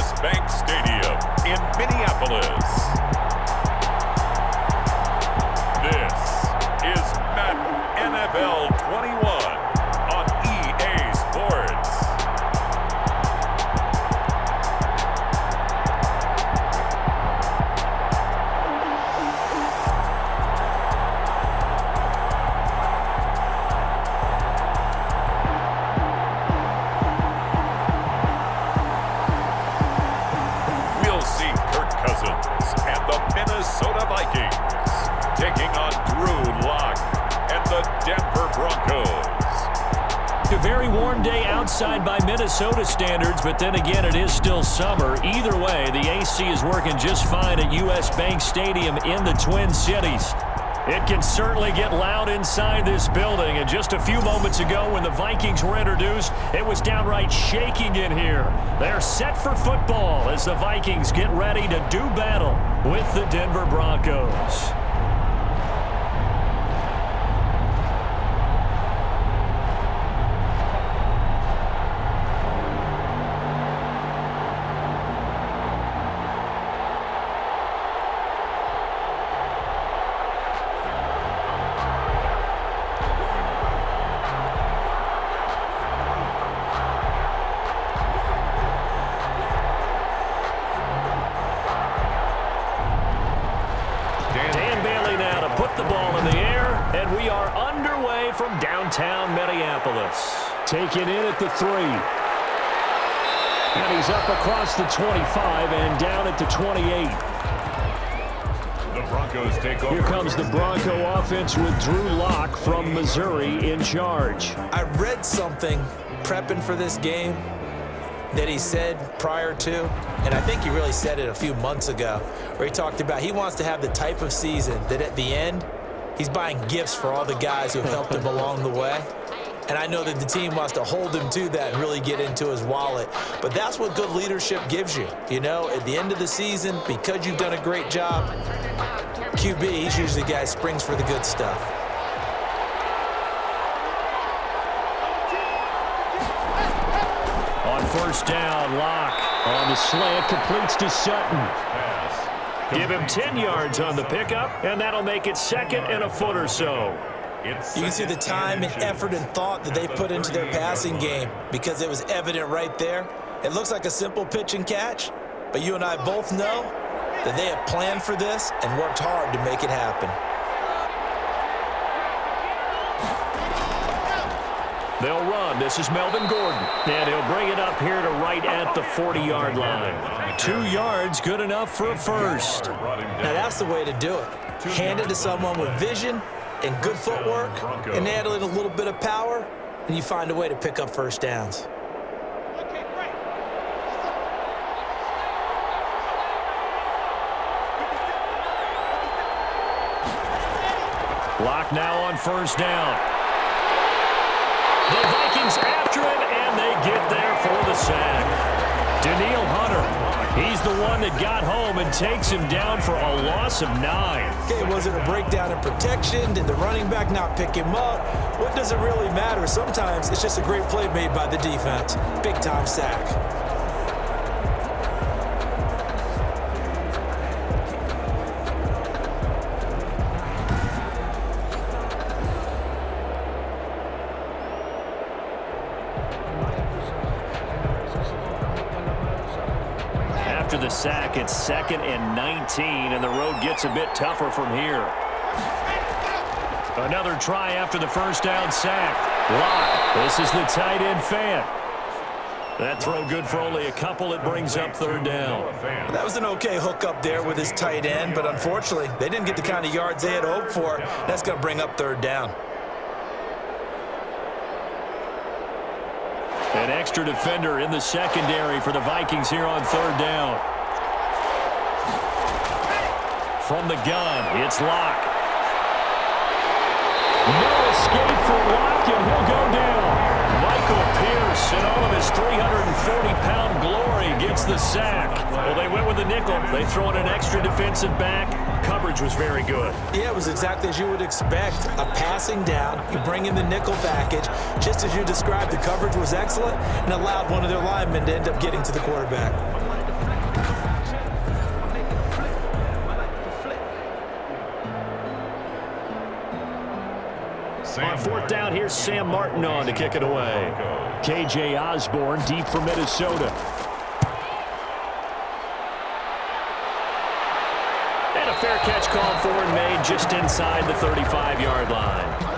US Bank Stadium in Minneapolis. This is Madden NFL 21 on EA Sports. Minnesota Vikings taking on Drew Lock and the Denver Broncos. A very warm day outside by Minnesota standards, but then again, it is still summer. Either way, the AC is working just fine at US Bank Stadium in the Twin Cities. It can certainly get loud inside this building, and just a few moments ago when the Vikings were introduced, it was downright shaking in here. They're set for football as the Vikings get ready to do battle with the Denver Broncos. From downtown Minneapolis. Taken in at the 3. And he's up across the 25 and down at the 28. The Broncos take over. Here comes the Bronco offense with Drew Lock from Missouri in charge. I read something prepping for this game that he said prior to, and I think he really said it a few months ago, where he talked about he wants to have the type of season that at the end, he's buying gifts for all the guys who helped him along the way. And I know that the team wants to hold him to that and really get into his wallet. But that's what good leadership gives you. You know, at the end of the season, because you've done a great job, QB, he's usually the guy who springs for the good stuff. On first down, Lock on the slant, completes to Sutton. Give him 10 yards on the pickup, and that'll make it second and a foot or so. You can see the time and effort and thought that they put into their passing game because it was evident right there. It looks like a simple pitch and catch, but you and I both know that they have planned for this and worked hard to make it happen. They'll run. This is Melvin Gordon. And he'll bring it up here to right at the 40-yard line. 2 yards, good enough for a first. Now that's the way to do it. Hand it to someone with vision and good footwork, and add in a little bit of power, and you find a way to pick up first downs. Lock now on first down. The Vikings after him, and they get there for the sack. Daniil Hunter, he's the one that got home and takes him down for a loss of 9. Okay, was it a breakdown in protection? Did the running back not pick him up? What does it really matter? Sometimes it's just a great play made by the defense. Big-time sack. After the sack, it's 2nd and 19, and the road gets a bit tougher from here. Another try after the first down sack. Lock. This is the tight end fan. That throw good for only a couple. It brings up third down. That was an okay hook up there with his tight end, but unfortunately, they didn't get the kind of yards they had hoped for. That's going to bring up third down. An extra defender in the secondary for the Vikings here on third down. From the gun, it's Lock. No escape for Lock, and he'll go down. Michael Pierce, in all of his 340-pound glory, gets the sack. Well, they went with the nickel. They throw in an extra defensive back. Coverage was very good. Yeah, it was exactly as you would expect. A passing down, you bring in the nickel package. Just as you described, the coverage was excellent and allowed one of their linemen to end up getting to the quarterback. On fourth down, here's Sam Martin on to kick it away. K.J. Osborne deep for Minnesota. And a fair catch called for and made just inside the 35-yard line.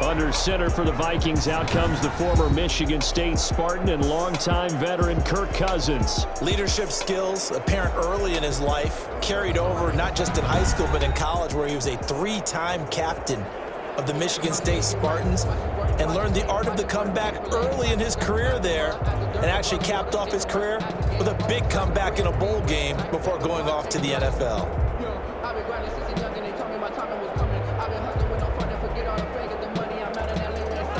Under center for the Vikings, out comes the former Michigan State Spartan and longtime veteran Kirk Cousins. Leadership skills apparent early in his life, carried over not just in high school but in college, where he was a three-time captain of the Michigan State Spartans and learned the art of the comeback early in his career there, and actually capped off his career with a big comeback in a bowl game before going off to the NFL.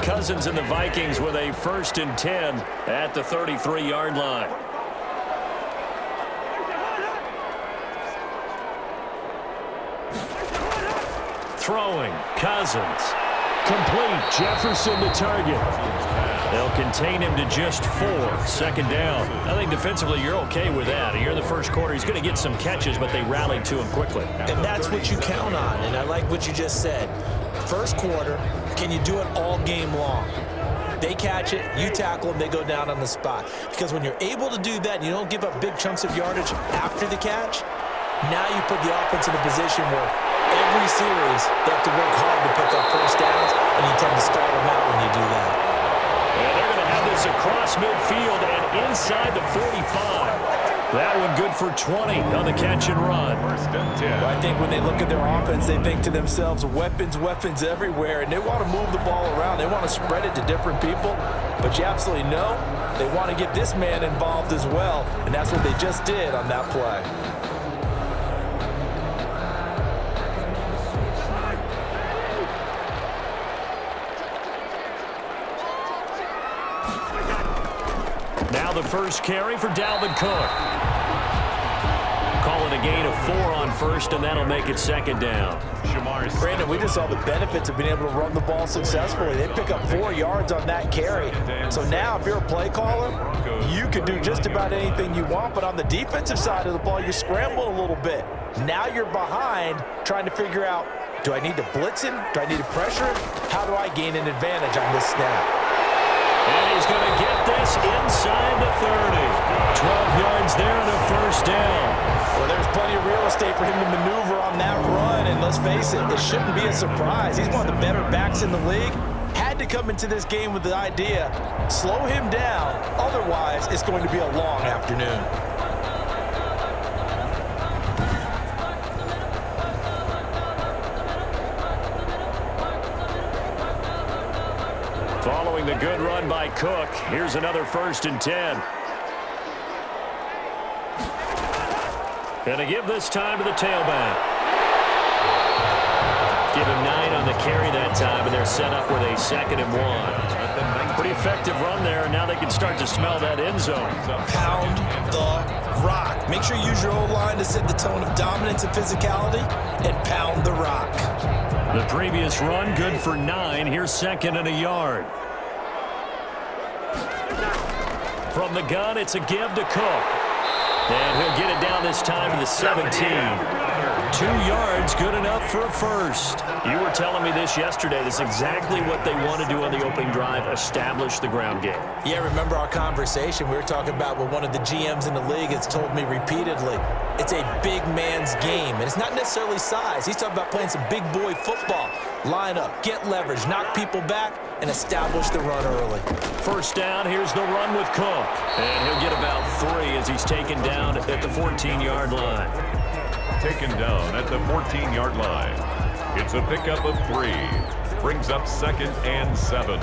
Cousins and the Vikings with a 1st and 10 at the 33-yard line. Throwing, Cousins. Complete, Jefferson to target. They'll contain him to just 4. 2nd down. I think defensively you're okay with that. Here in the first quarter, he's going to get some catches, but they rallied to him quickly. And that's what you count on, and I like what you just said. First quarter, can you do it all game long? They catch it, you tackle them, they go down on the spot. Because when you're able to do that, you don't give up big chunks of yardage after the catch, now you put the offense in a position where every series they have to work hard to pick up first downs, and you tend to stall them out when you do that. And they're going to have this across midfield and inside the 45. That one good for 20 on the catch and run. 1st and 10. Well, I think when they look at their offense, they think to themselves, weapons, weapons everywhere, and they want to move the ball around. They want to spread it to different people, but you absolutely know they want to get this man involved as well, and that's what they just did on that play. Now the first carry for Dalvin Cook. Call it a gain of 4 on first, and that'll make it 2nd down. Brandon, we just saw the benefits of being able to run the ball successfully. They pick up 4 yards on that carry. So now if you're a play caller, you can do just about anything you want, but on the defensive side of the ball, you scramble a little bit. Now you're behind trying to figure out, do I need to blitz him? Do I need to pressure him? How do I gain an advantage on this snap? And he's going to get this inside the 30. 12 yards there and a 1st down. Well, there's plenty of real estate for him to maneuver on that run, and let's face it, it shouldn't be a surprise. He's one of the better backs in the league. Had to come into this game with the idea, slow him down, otherwise it's going to be a long afternoon. Following the good run by Cook, here's another 1st and 10. And to give this time to the tailback. Give him 9 on the carry that time, and they're set up with a 2nd and 1. Pretty effective run there, and now they can start to smell that end zone. Pound the rock. Make sure you use your O-line to set the tone of dominance and physicality, and pound the rock. The previous run, good for 9. Here's 2nd and a yard. From the gun, it's a give to Cook. And he'll get it down this time to the 17. 2 yards, good enough for a first. You were telling me this yesterday. This is exactly what they want to do on the opening drive, establish the ground game. Yeah, remember our conversation? We were talking about what one of the GMs in the league has told me repeatedly. It's a big man's game, and it's not necessarily size. He's talking about playing some big boy football. Line up, get leverage, knock people back, and establish the run early. 1st down, here's the run with Cook. And he'll get about 3 as he's taken down at the 14-yard line. Taken down at the 14-yard line. It's a pickup of 3. Brings up 2nd and 7.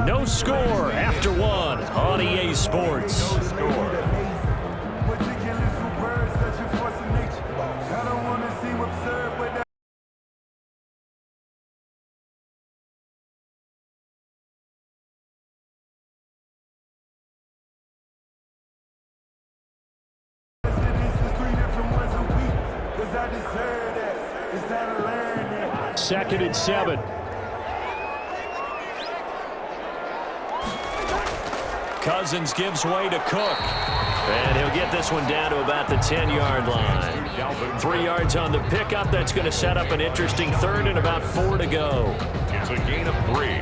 No score after 1 on EA Sports. No score. Second and 7. Cousins gives way to Cook. And he'll get this one down to about the 10-yard line. 3 yards on the pickup. That's going to set up an interesting third and about 4 to go. It's a gain of 3.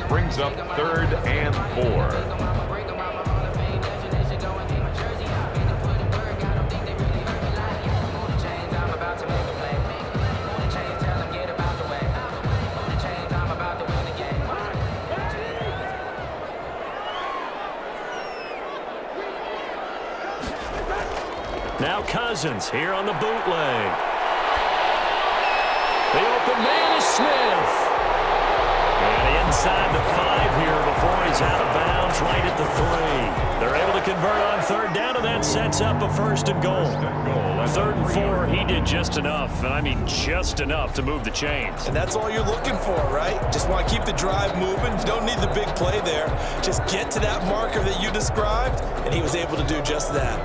Brings up 3rd and 4. Now Cousins here on the bootleg. The open man is Smith. And inside the 5 here before he's out of bounds right at the 3. They're able to convert on 3rd down, and that sets up a 1st and goal. 3rd and 4, he did just enough, and I mean just enough to move the chains. And that's all you're looking for, right? Just want to keep the drive moving. You don't need the big play there. Just get to that marker that you described, and he was able to do just that.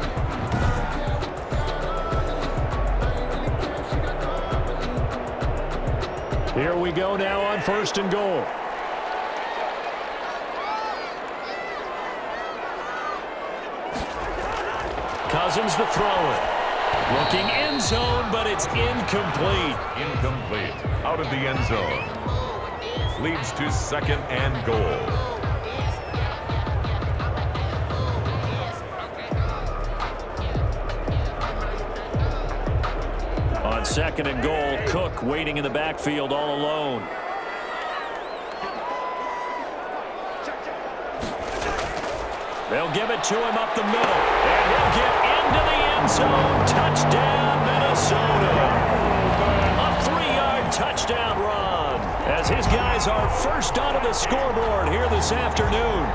Here we go now on 1st and goal. Cousins to throw it. Looking end zone, but it's incomplete. Incomplete. Out of the end zone. Leads to 2nd and goal. On 2nd and goal, Cook waiting in the backfield all alone. They'll give it to him up the middle, and he'll get into the end zone. Touchdown, Minnesota. A 3-yard touchdown run as his guys are first onto the scoreboard here this afternoon.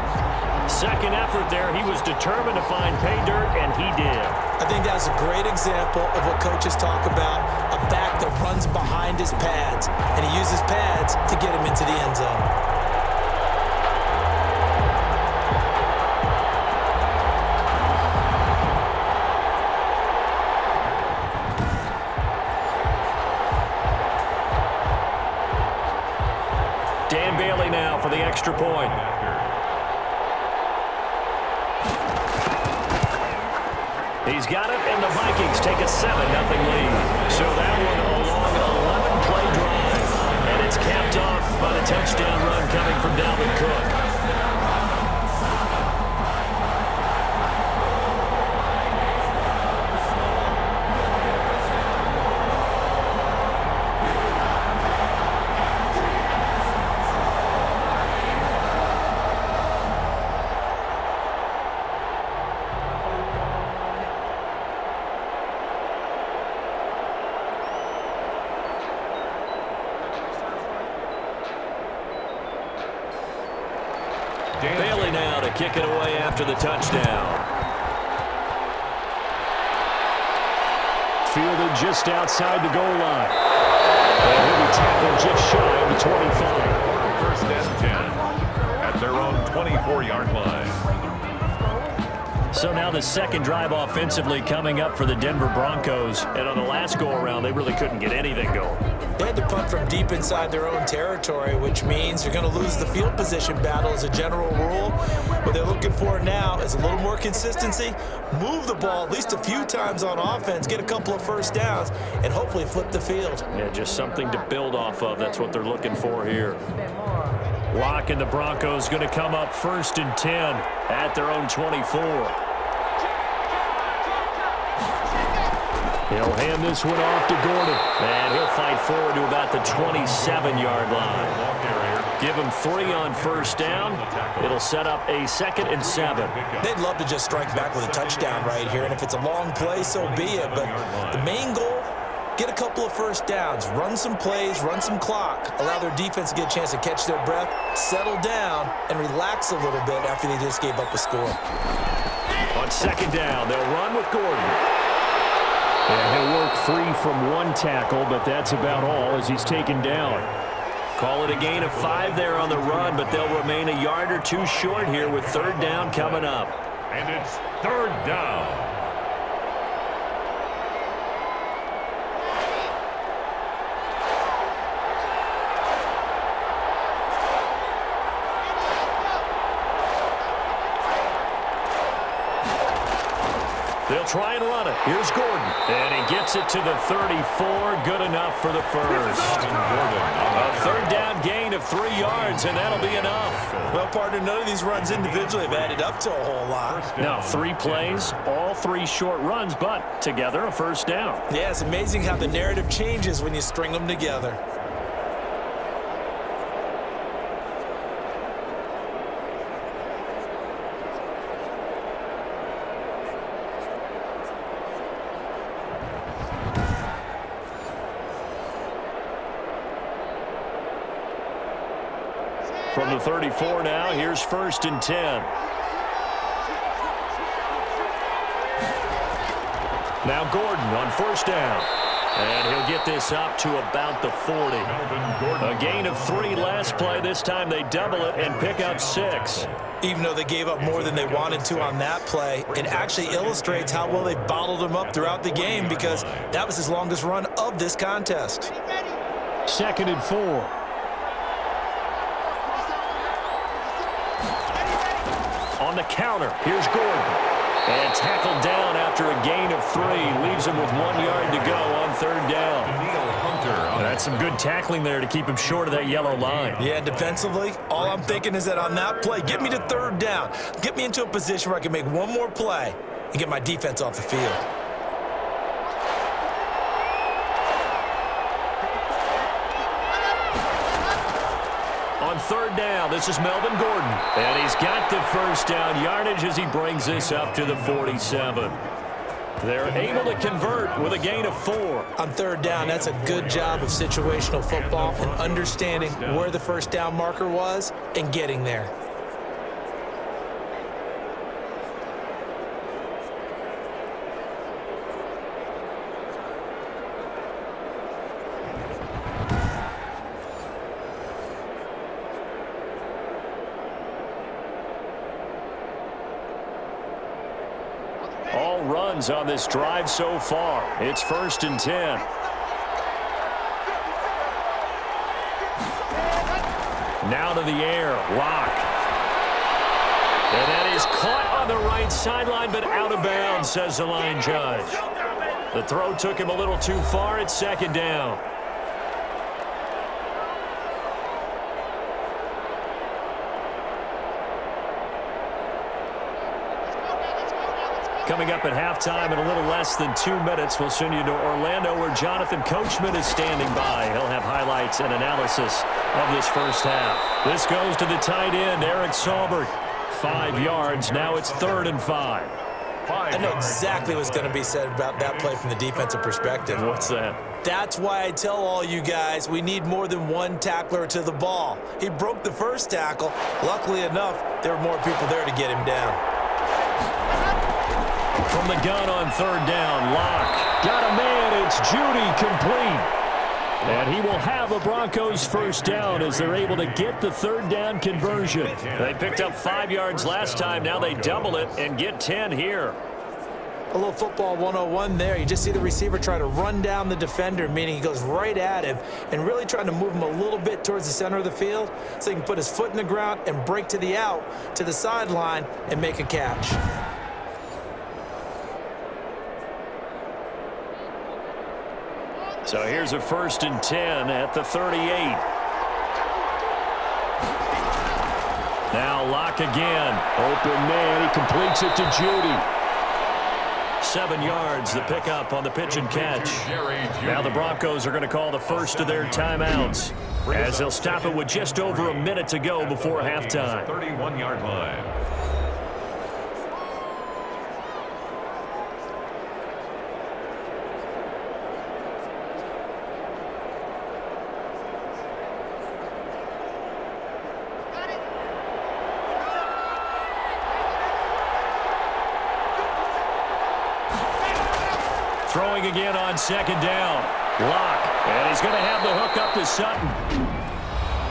Second effort there, he was determined to find pay dirt, and he did. I think that's a great example of what coaches talk about, a back that runs behind his pads, and he uses pads to get him into the end zone. Dan Bailey now for the extra point. He's got it, and the Vikings take a 7-0 lead. So that one a long 11-play drive, and it's capped off by the touchdown run coming from Dalvin Cook. Bailey now to kick it away after the touchdown. Fielded just outside the goal line. And he'll be tackled just shy of the 25. 1st and 10 at their own 24-yard line. So now the second drive offensively coming up for the Denver Broncos. And on the last go-around, they really couldn't get anything going. They had to punt from deep inside their own territory, which means you're going to lose the field position battle as a general rule. What they're looking for now is a little more consistency, move the ball at least a few times on offense, get a couple of 1st downs, and hopefully flip the field. Yeah, just something to build off of. That's what they're looking for here. Locke and the Broncos going to come up 1st and 10 at their own 24. He'll hand this one off to Gordon. And he'll fight forward to about the 27-yard line. Give him 3 on 1st down. It'll set up a 2nd and 7. They'd love to just strike back with a touchdown right here, and if it's a long play, so be it. But the main goal, get a couple of 1st downs, run some plays, run some clock, allow their defense to get a chance to catch their breath, settle down, and relax a little bit after they just gave up a score. On 2nd down, they'll run with Gordon. And he'll work free from 1 tackle, but that's about all as he's taken down. Call it a gain of 5 there on the run, but they'll remain a yard or 2 short here with 3rd down coming up. And it's 3rd down. They'll try and run it. Here's Gordon. And he gets it to the 34. Good enough for the first. A third down gain of 3 yards, and that'll be enough. Well, partner, none of these runs individually have added up to a whole lot. Now, 3 plays, all 3 short runs, but together a first down. Yeah, it's amazing how the narrative changes when you string them together. From the 34 now, here's 1st and 10. Now Gordon on 1st down. And he'll get this up to about the 40. A gain of 3 last play. This time they double it and pick up 6. Even though they gave up more than they wanted to on that play, it actually illustrates how well they bottled him up throughout the game because that was his longest run of this contest. 2nd and 4. On the counter, here's Gordon. And tackled down after a gain of 3. Leaves him with 1 yard to go on 3rd down. That's some good tackling there to keep him short of that yellow line. Yeah, defensively, all I'm thinking is that on that play, get me to 3rd down. Get me into a position where I can make one more play and get my defense off the field. On 3rd down, this is Melvin Gordon. And he's got the first down yardage as he brings this up to the 47. They're able to convert with a gain of 4. On 3rd down, that's a good job of situational football and understanding where the first down marker was and getting there. All runs on this drive so far. It's 1st and 10. Now to the air. Lock. And that is caught on the right sideline, but out of bounds, says the line judge. The throw took him a little too far. It's 2nd down. Coming up at halftime in a little less than 2 minutes, we'll send you to Orlando where Jonathan Coachman is standing by. He'll have highlights and analysis of this first half. This goes to the tight end, Eric Saubert. 5 yards. Now it's 3rd and 5. I know exactly what's going to be said about that play from the defensive perspective. What's that? That's why I tell all you guys we need more than one tackler to the ball. He broke the first tackle. Luckily enough, there were more people there to get him down. From the gun on 3rd down, Locke. Got a man, it's Judy, complete. And he will have a Broncos first down as they're able to get the 3rd down conversion. They picked up 5 yards last time. Now they double it and get 10 here. A little football 101 there. You just see the receiver try to run down the defender, meaning he goes right at him and really trying to move him a little bit towards the center of the field so he can put his foot in the ground and break to the out, to the sideline, and make a catch. So here's a 1st and 10 at the 38. Now Locke again. Open man. He completes it to Judy. 7 yards, the pickup on the pitch and catch. Now the Broncos are going to call the first of their timeouts as they'll stop it with just over a minute to go before halftime. 31-yard line. Throwing again on 2nd down. Locke. And he's going to have the hook up to Sutton.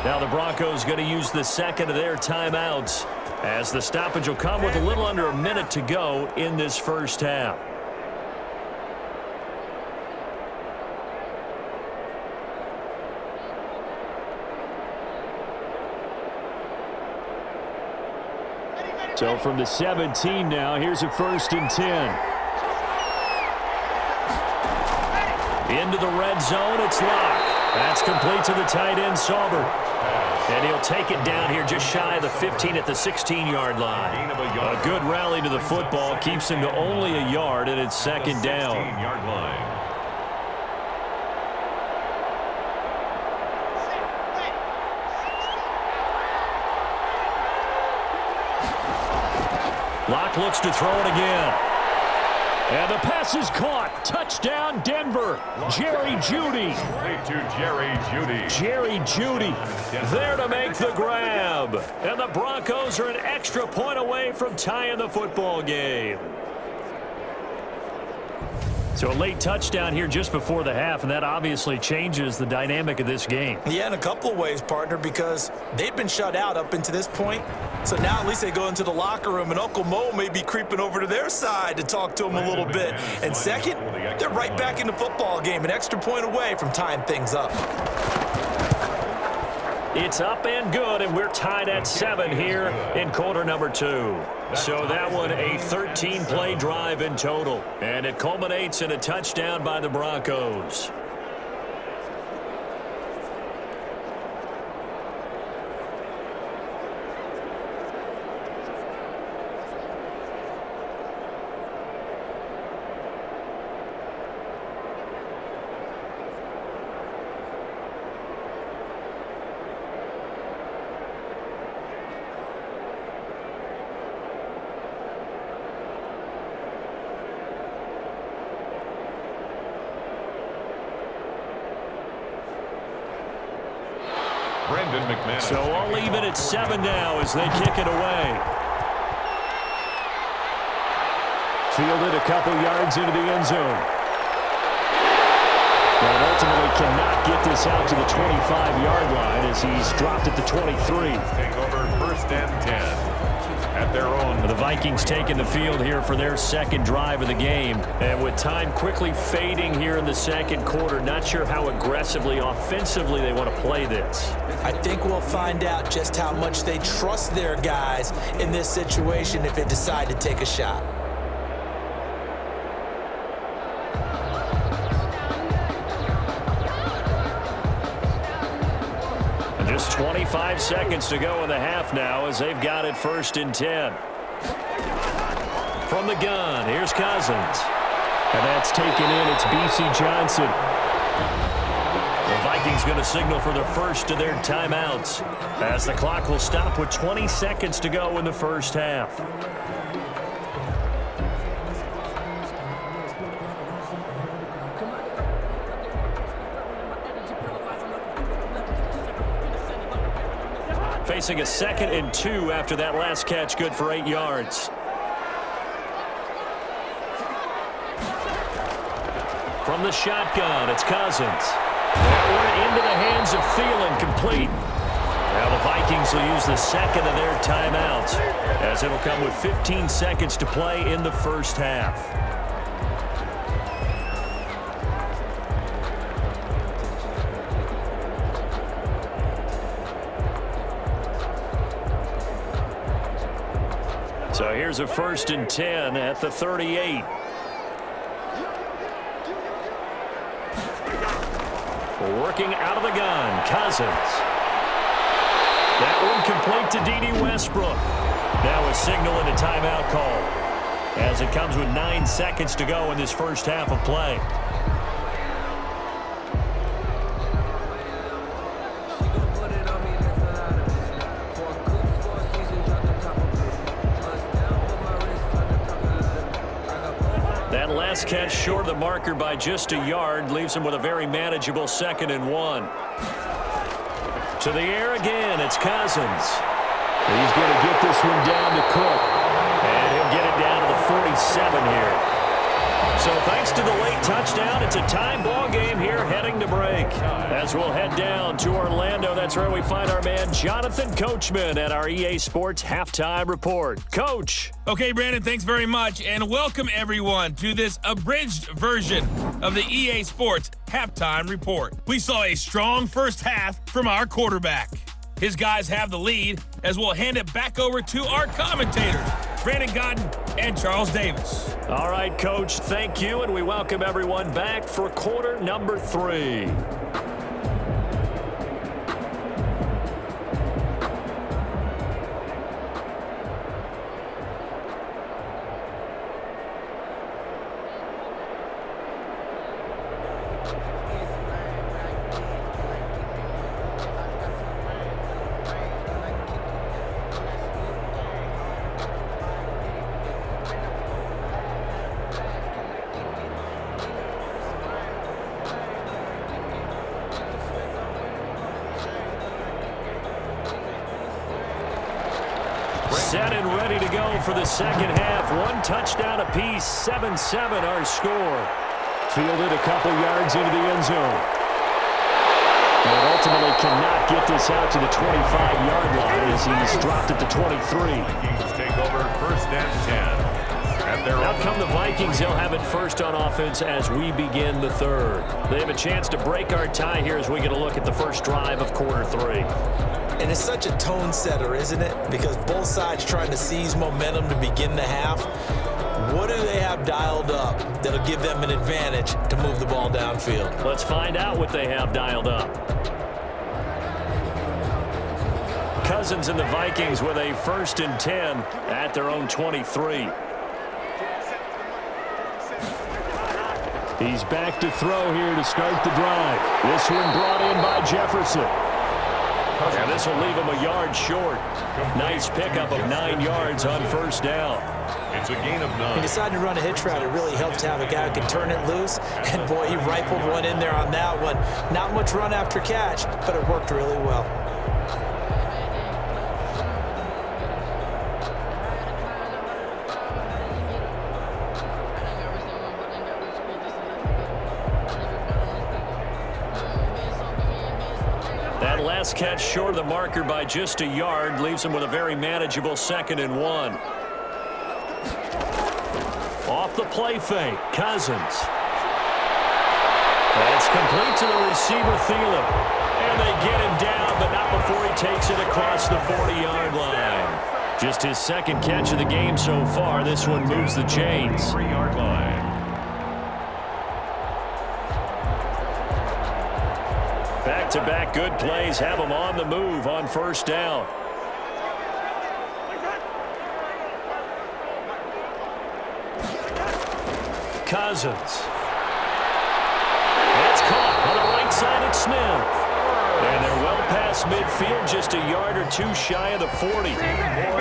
Now the Broncos going to use the second of their timeouts as the stoppage will come with a little under a minute to go in this first half. So from the 17 now, here's a 1st and 10. Into the red zone, it's Locke. That's complete to the tight end, Saubert. And he'll take it down here just shy of the 15 at the 16-yard line. A good rally to the football keeps him to only a yard, and it's second down. Locke looks to throw it again. And the pass is caught. Touchdown, Denver. Jerry Jeudy. Jerry Jeudy there to make the grab. And the Broncos are an extra point away from tying the football game. So a late touchdown here just before the half, and that obviously changes the dynamic of this game. Yeah, in a couple of ways, partner, because they've been shut out up until this point. So now at least they go into the locker room, and Uncle Mo may be creeping over to their side to talk to them a little bit. And second, they're right back in the football game, an extra point away from tying things up. It's up and good, and we're tied at 7 here in quarter number 2. So that one a 13-play drive in total, and it culminates in a touchdown by the Broncos. So all even at 7 now as they kick it away. Fielded a couple yards into the end zone. But ultimately cannot get this out to the 25-yard line as he's dropped at the 23. Take over first and 10. At their own. The Vikings taking the field here for their second drive of the game. And with time quickly fading here in the second quarter, not sure how aggressively, offensively they want to play this. I think we'll find out just how much they trust their guys in this situation if they decide to take a shot. Just 25 seconds to go in the half now as they've got it first and 10. From the gun, here's Cousins. And that's taken in. It's B.C. Johnson. The Vikings going to signal for the first of their timeouts as the clock will stop with 20 seconds to go in the first half. Facing a 2nd and 2 after that last catch, good for 8 yards. From the shotgun, it's Cousins. That one into the hands of Thielen, complete. Now the Vikings will use the second of their timeouts as it'll come with 15 seconds to play in the first half. So here's a first and 10 at the 38. Working out of the gun, Cousins. That one complete to D.D. Westbrook. Now a signal and a timeout call as it comes with 9 seconds to go in this first half of play. Last catch short of the marker by just a yard leaves him with a very manageable 2nd and 1. To the air again, it's Cousins. He's going to get this one down to Cook. And he'll get it down to the 47 here. So thanks to the late touchdown, it's a tie ball game here heading to break. As we'll head down to Orlando, that's where we find our man Jonathan Coachman at our EA Sports Halftime Report. Coach. Okay, Brandon, thanks very much, and welcome everyone to this abridged version of the EA Sports Halftime Report. We saw a strong first half from our quarterback. His guys have the lead as we'll hand it back over to our commentators Brandon Godden, and Charles Davis. All right, Coach, thank you, and we welcome everyone back for quarter number 3. Set and ready to go for the second half. 1 touchdown apiece, 7-7 our score. Fielded a couple yards into the end zone. And ultimately cannot get this out to the 25-yard line as he's dropped it to 23. Vikings take over first and 10. Out come the Vikings. They'll have it first on offense as we begin the third. They have a chance to break our tie here as we get a look at the first drive of quarter 3. And it's such a tone setter, isn't it? Because both sides trying to seize momentum to begin the half. What do they have dialed up that'll give them an advantage to move the ball downfield? Let's find out what they have dialed up. Cousins and the Vikings with a 1st and 10 at their own 23. He's back to throw here to start the drive. This one brought in by Jefferson. And this will leave him a yard short. Nice pickup of 9 yards on first down. It's a gain of 9. He decided to run a hitch route. It really helps to have a guy who can turn it loose. And, boy, he rifled one in there on that one. Not much run after catch, but it worked really well. That last catch short of the marker by just a yard leaves him with a very manageable 2nd and 1. Off the play fake, Cousins. That's complete to the receiver, Thielen. And they get him down, but not before he takes it across the 40-yard line. Just his 2nd catch of the game so far. This one moves the chains. 3-yard line. Back-to-back good plays have him on the move on first down. Cousins. That's caught on the right side at Smith. And they're well past midfield, just a yard or 2 shy of the 40.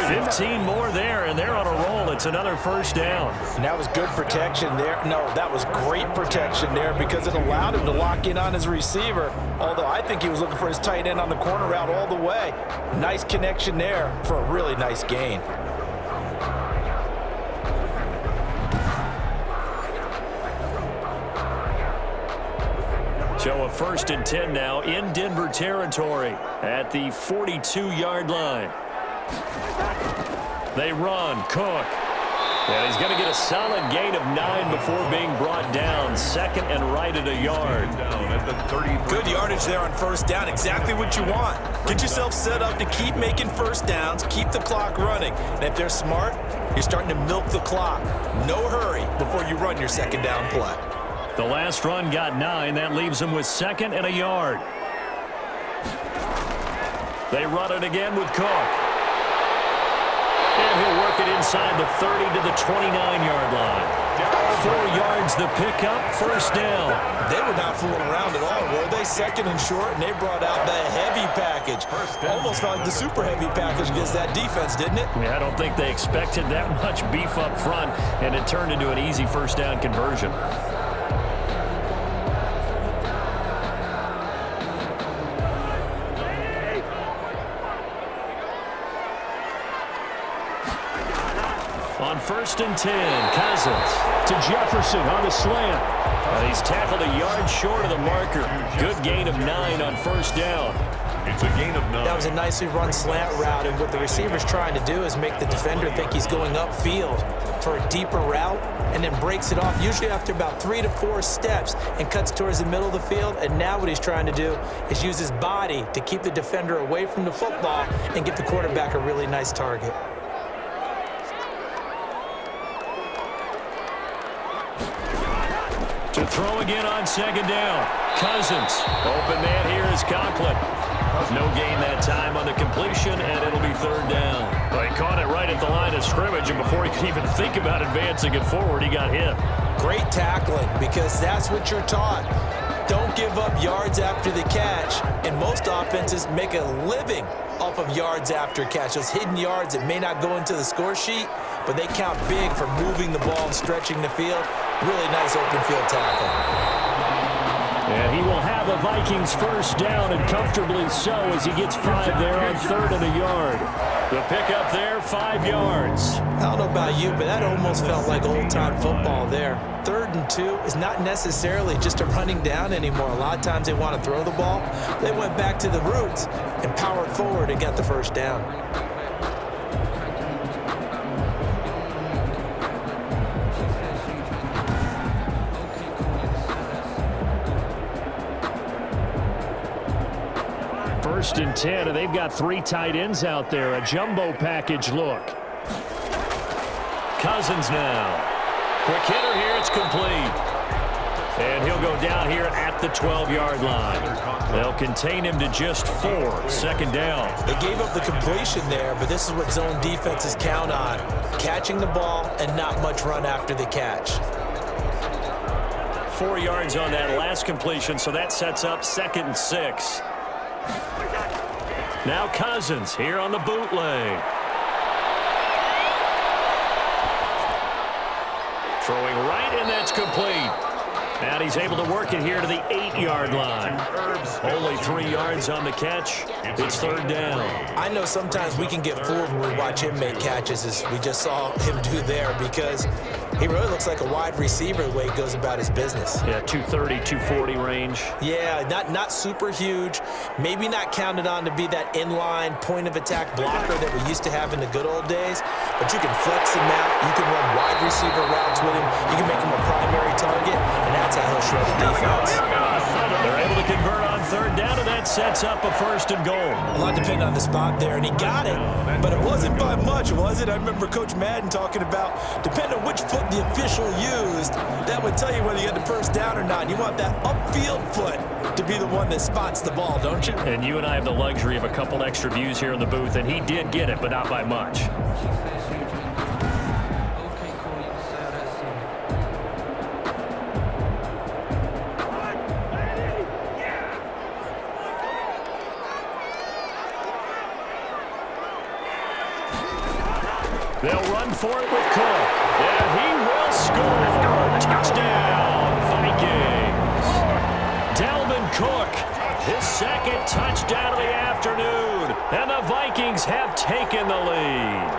15 more there, and they're on a roll. It's another first down. And that was good protection there. No, that was great protection there because it allowed him to lock in on his receiver, although I think he was looking for his tight end on the corner route all the way. Nice connection there for a really nice gain. So a 1st and 10 now in Denver territory at the 42-yard line. They run. Cook. And he's going to get a solid gain of 9 before being brought down. 2nd and right at a yard. Down at the 33. Good yardage there on first down. Exactly what you want. Get yourself set up to keep making first downs, keep the clock running. And if they're smart, you're starting to milk the clock. No hurry before you run your 2nd down play. The last run got 9. That leaves him with 2nd and a yard. They run it again with Cook. And he'll work it inside the 30 to the 29-yard line. 4 yards the pickup, first down. They were not fooling around at all, were they? 2nd and short, and they brought out the heavy package. Almost felt like the super heavy package against that defense, didn't it? Yeah, I don't think they expected that much beef up front, and it turned into an easy first down conversion. On 1st and 10, Cousins to Jefferson on the slant. And he's tackled a yard short of the marker. Good gain of 9 on first down. It's a gain of 9. That was a nicely run slant route, and what the receiver's trying to do is make the defender think he's going upfield for a deeper route and then breaks it off, usually after about 3 to 4 steps, and cuts towards the middle of the field. And now what he's trying to do is use his body to keep the defender away from the football and give the quarterback a really nice target. To throw again on second down. Cousins. Open man here is Conklin. No gain that time on the completion, and it'll be third down. Well, he caught it right at the line of scrimmage, and before he could even think about advancing it forward, he got hit. Great tackling, because that's what you're taught. Don't give up yards after the catch, and most offenses make a living off of yards after catch. Those hidden yards that may not go into the score sheet, but they count big for moving the ball and stretching the field. Really nice open field tackle. And he will have a Vikings first down, and comfortably so, as he gets 5 there on 3rd and a yard. The pickup there, 5 yards. I don't know about you, but that almost felt like old-time football there. 3rd and 2 is not necessarily just a running down anymore. A lot of times they want to throw the ball. They went back to the roots and powered forward and got the first down. First and 10, and they've got 3 tight ends out there. A jumbo package look. Cousins now. Quick hitter here, it's complete. And he'll go down here at the 12-yard line. They'll contain him to just 4. Second down. They gave up the completion there, but this is what zone defenses count on. Catching the ball and not much run after the catch. 4 yards on that last completion, so that sets up 2nd and 6. Now Cousins here on the bootleg. Throwing right, and that's complete. And he's able to work it here to the 8-yard line. Only 3 yards on the catch. It's third down. I know sometimes we can get fooled when we watch him make catches, as we just saw him do there, because he really looks like a wide receiver the way he goes about his business. Yeah, 230, 240 range. Yeah, not super huge. Maybe not counted on to be that inline point-of-attack blocker that we used to have in the good old days, but you can flex him out. You can run wide receiver routes with him. You can make him a primary target, and that's how he'll shred the defense. They're able to convert on third down, and that sets up a 1st and goal. A lot depended on the spot there, and he got it, but it wasn't by much, was it? I remember Coach Madden talking about, depending on which foot the official used, that would tell you whether you had the first down or not. You want that upfield foot to be the one that spots the ball, don't you? And you and I have the luxury of a couple extra views here in the booth, and he did get it, but not by much. They'll run for it with Cook, and he will score. Touchdown, Vikings. Dalvin Cook, his 2nd touchdown of the afternoon, and the Vikings have taken the lead.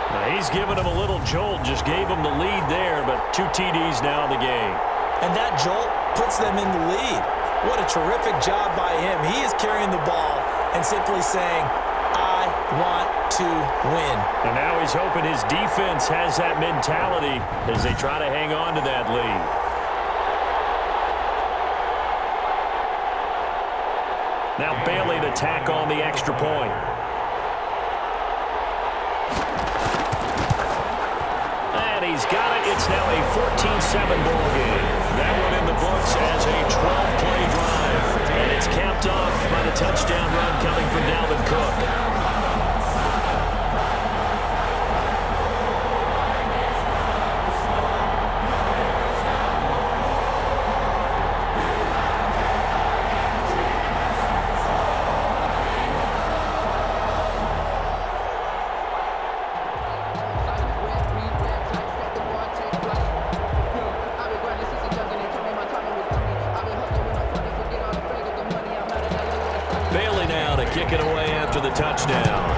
Now, he's given him a little jolt, just gave him the lead there, but 2 TDs now in the game. And that jolt puts them in the lead. What a terrific job by him. He is carrying the ball and simply saying, I want to win. And now he's hoping his defense has that mentality as they try to hang on to that lead. Now Bailey to tack on the extra point. And he's got it. It's now a 14-7 ball game. That one in the books as a 12-play drive. And it's capped off by the touchdown run coming from Dalvin Cook. Kick it away after the touchdown.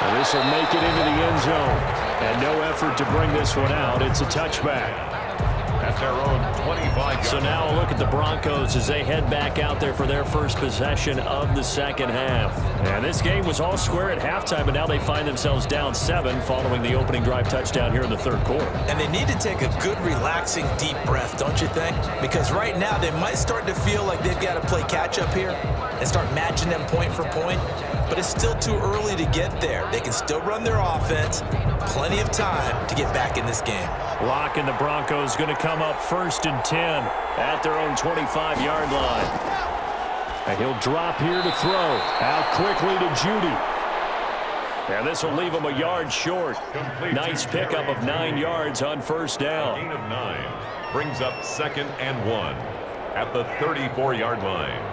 And this will make it into the end zone. And no effort to bring this one out. It's a touchback. At their own 25. So now a look at the Broncos as they head back out there for their first possession of the second half. And this game was all square at halftime, but now they find themselves down 7 following the opening drive touchdown here in the third quarter. And they need to take a good, relaxing, deep breath, don't you think? Because right now they might start to feel like they've got to play catch-up here and start matching them point for point. but it's still too early to get there. They can still run their offense. Plenty of time to get back in this game. Lock and the Broncos going to come up 1st and 10 at their own 25-yard line. And he'll drop here to throw. Out quickly to Judy. And this will leave him a yard short. Nice pickup of 9 yards on 1st down. Gain of 9 brings up 2nd and 1 at the 34-yard line.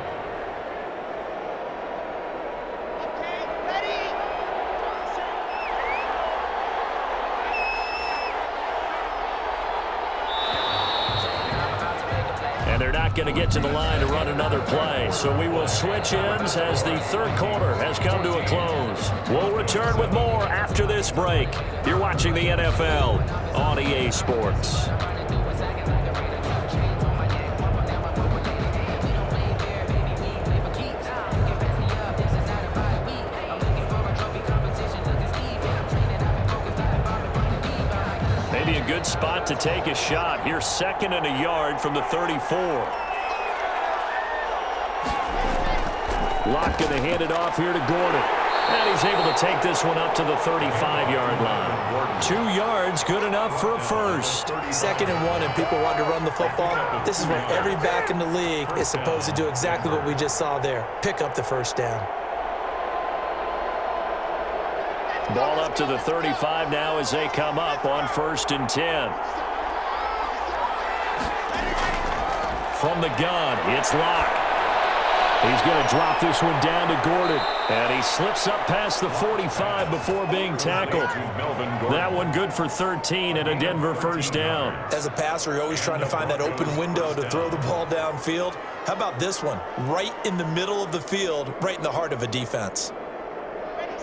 And they're not going to get to the line to run another play. So we will switch ends as the 3rd quarter has come to a close. We'll return with more after this break. You're watching the NFL on EA Sports. Maybe a good spot to take a shot. Here's 2nd and a yard from the 34. Locke going to hand it off here to Gordon. And he's able to take this one up to the 35-yard line. 2 yards, good enough for a first. 2nd and 1, and people want to run the football. This is where every back in the league is supposed to do exactly what we just saw there. Pick up the 1st down. Ball up to the 35 now as they come up on 1st and 10. From the gun, it's Locke. He's going to drop this one down to Gordon. And he slips up past the 45 before being tackled. That one good for 13 and a Denver 1st down. As a passer, you're always trying to find that open window to throw the ball downfield. How about this one? Right in the middle of the field, right in the heart of a defense.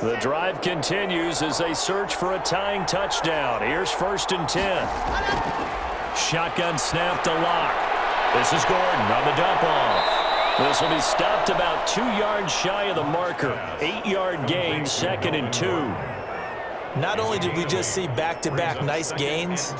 The drive continues as they search for a tying touchdown. Here's 1st and 10. Shotgun snap to Locke. This is Gordon on the dump off. This will be stopped about 2 yards shy of the marker. 8-yard gain, 2nd and 2. Not only did we just see back-to-back nice gains,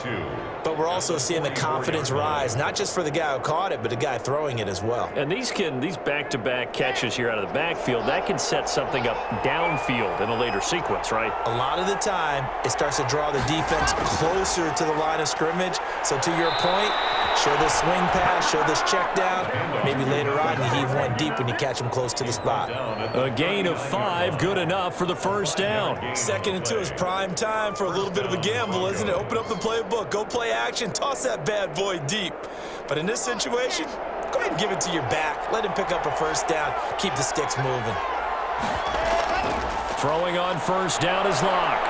but we're also seeing the confidence rise, not just for the guy who caught it, but the guy throwing it as well. And these back-to-back catches here out of the backfield, that can set something up downfield in a later sequence, right? A lot of the time, it starts to draw the defense closer to the line of scrimmage. So to your point, show this swing pass, show this check down. Maybe later on you heave one deep when you catch him close to the spot. A gain of 5, good enough for the 1st down. 2nd and 2 is prime time for a little bit of a gamble, isn't it? Open up the playbook, go play action, toss that bad boy deep. But in this situation, go ahead and give it to your back. Let him pick up a 1st down. Keep the sticks moving. Throwing on 1st down is Locke.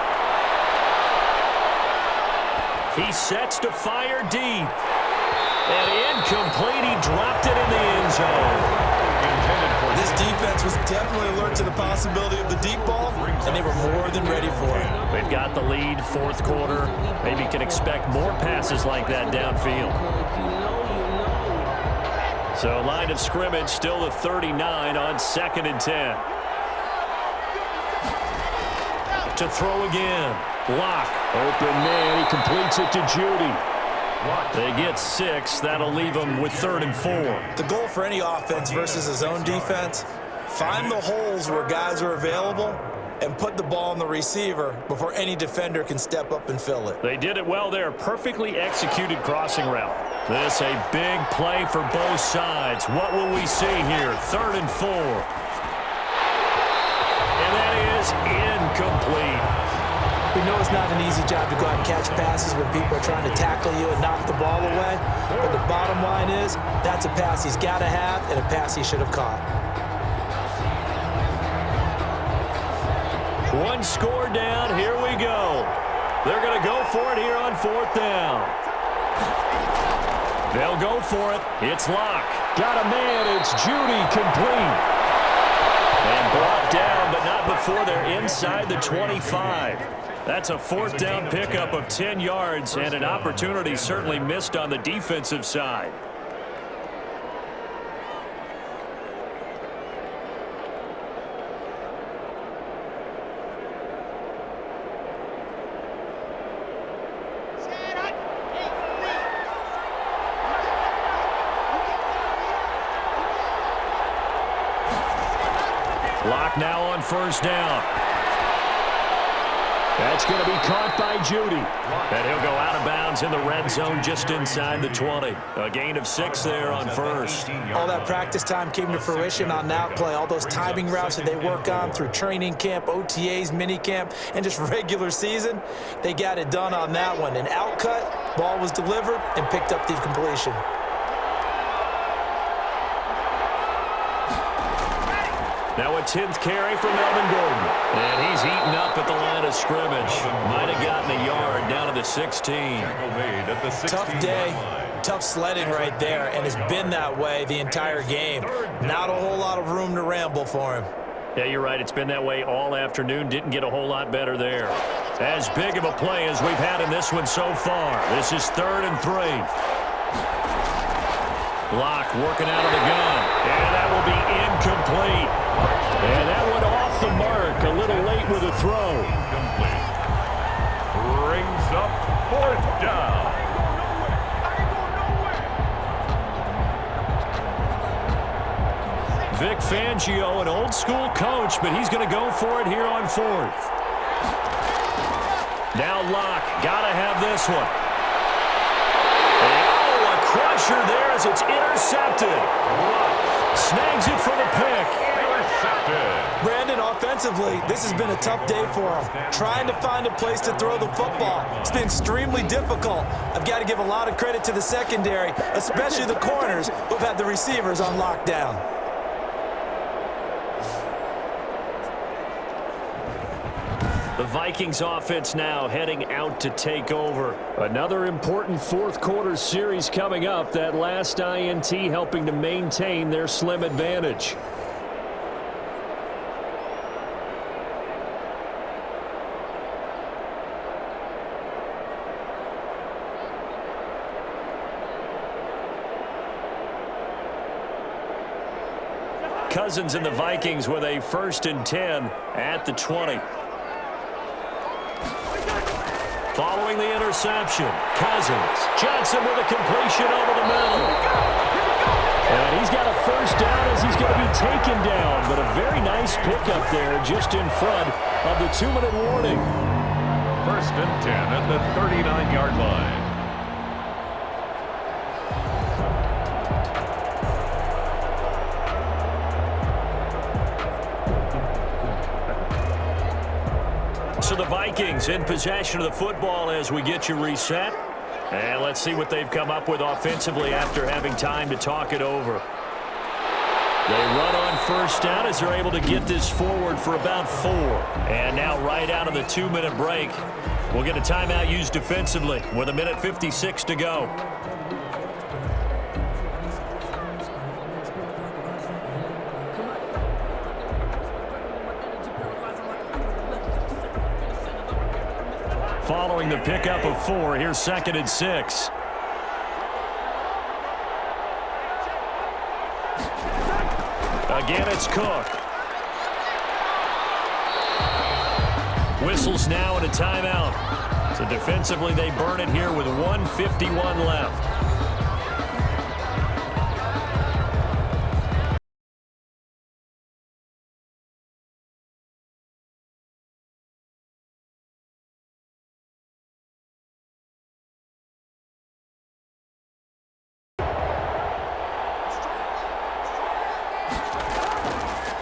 He sets to fire deep. And incomplete. He dropped it in the end zone. This defense was definitely alert to the possibility of the deep ball, and they were more than ready for it. They've got the lead, 4th quarter. Maybe can expect more passes like that downfield. So line of scrimmage still the 39 on 2nd and 10. To throw again. Locke. Open man. He completes it to Judy. They get 6. That'll leave them with 3rd and 4. The goal for any offense versus his own defense, find the holes where guys are available and put the ball on the receiver before any defender can step up and fill it. They did it well there. Perfectly executed crossing route. This a big play for both sides. What will we see here? 3rd and 4. And that is incomplete. We know it's not an easy job to go out and catch passes when people are trying to tackle you and knock the ball away. But the bottom line is, that's a pass he's got to have and a pass he should have caught. One score down. Here we go. They're going to go for it here on 4th down. They'll go for it. It's Locke. Got a man. It's Judy, complete. And brought down, but not before they're inside the 25. That's a 4th down pickup of 10 yards and an opportunity certainly missed on the defensive side. Locke now on on first down. That's going to be caught by Judy. And he'll go out of bounds in the red zone just inside the 20. A gain of 6 there on first. All that practice time came to fruition on that play. All those timing routes that they work on through training camp, OTAs, minicamp, and just regular season, they got it done on that one. An outcut, ball was delivered, and picked up the completion. Now a 10th carry for Melvin Gordon. And he's eaten up at the line of scrimmage. Might have gotten a yard down to the 16. Tough day, tough sledding right there, and it's been that way the entire game. Not a whole lot of room to ramble for him. Yeah, you're right. It's been that way all afternoon. Didn't get a whole lot better there. As big of a play as we've had in this one so far. This is 3rd and 3. Block working out of the gun. And that will be incomplete. And that one off the mark. A little late with a throw. Incomplete. Brings up 4th down. Vic Fangio, an old school coach, but he's going to go for it here on 4th. Now Locke, got to have this one. Oh, a crusher there as it's intercepted. Snags it for the pick. Brandon, offensively, this has been a tough day for him. Trying to find a place to throw the football. It's been extremely difficult. I've got to give a lot of credit to the secondary, especially the corners who've had the receivers on lockdown. The Vikings offense now heading out to take over. Another important 4th quarter series coming up. That last INT helping to maintain their slim advantage. Cousins and the Vikings with a 1st and 10 at the 20. Following the interception, Cousins. Johnson with a completion over the middle. And he's got a 1st down as he's going to be taken down. But a very nice pickup there just in front of the 2-minute warning. 1st and 10 at the 39-yard line. So the Vikings in possession of the football as we get you reset. And let's see what they've come up with offensively after having time to talk it over. They run on 1st down as they're able to get this forward for about 4. And now right out of the 2-minute break, we'll get a timeout used defensively with 1:56 to go. Following the pickup of 4, here's 2nd and 6. Again, it's Cook. Whistles now and a timeout. So defensively, they burn it here with 1:51 left.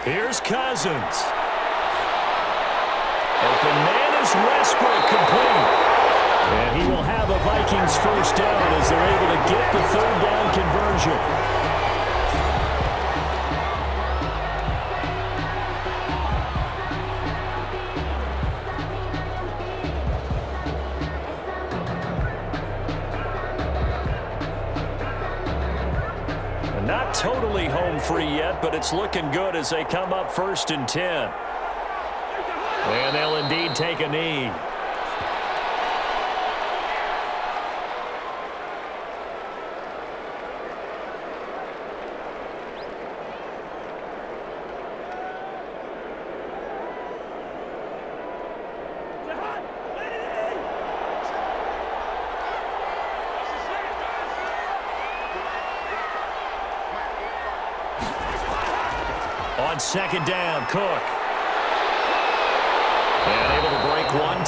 Here's Cousins. Open man is Westwood, complete. And he will have a Vikings 1st down as they're able to get the 3rd down conversion. Not totally home free yet, but it's looking good as they come up 1st and 10. And they'll indeed take a knee. On 2nd down, Cook.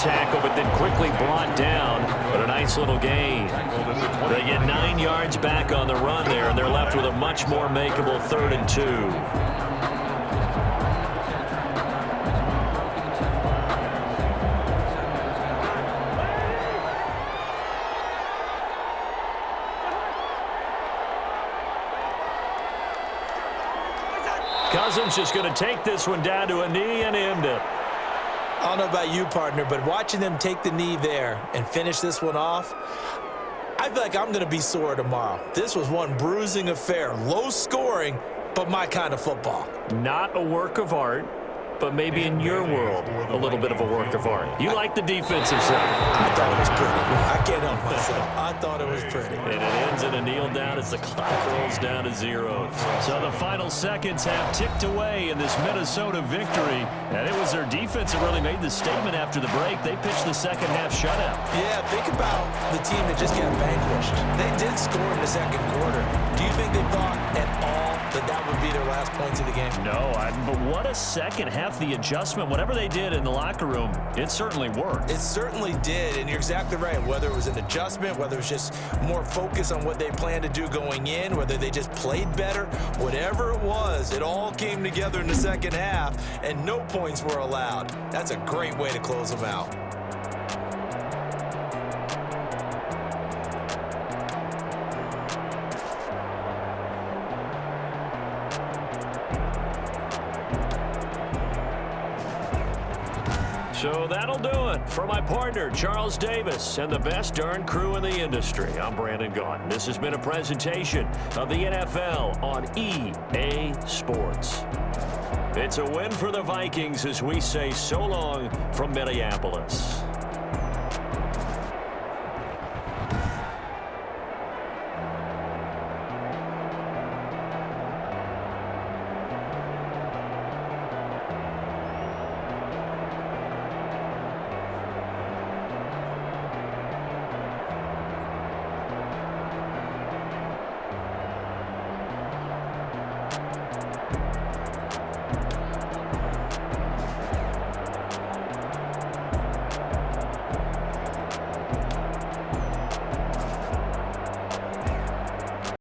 tackle, but then quickly brought down. But a nice little gain. They get 9 yards back on the run there, and they're left with a much more makeable 3rd and 2. Cousins just going to take this one down to a knee and end it. I don't know about you, partner, but watching them take the knee there and finish this one off, I feel like I'm going to be sore tomorrow. This was one bruising affair. Low scoring, but my kind of football. Not a work of art, but maybe in your world, a little bit of a work of art. You like the defensive side. I thought it was pretty. I can't help myself. I thought it was pretty. And it ends in a kneel down as the clock rolls down to 0. So the final seconds have ticked away in this Minnesota victory. And it was their defense that really made the statement after the break. They pitched the second half shutout. Yeah, think about the team that just got vanquished. They did score in the second quarter. Do you think they thought at all that would be their last points of the game? No, but what a second half. The adjustment, whatever they did in the locker room, it certainly worked. It certainly did, and you're exactly right. Whether it was an adjustment, whether it was just more focus on what they planned to do going in, whether they just played better, whatever it was, it all came together in the second half, and no points were allowed. That's a great way to close them out. So that'll do it for my partner, Charles Davis, and the best darn crew in the industry. I'm Brandon Gaudin. This has been a presentation of the NFL on EA Sports. It's a win for the Vikings as we say so long from Minneapolis.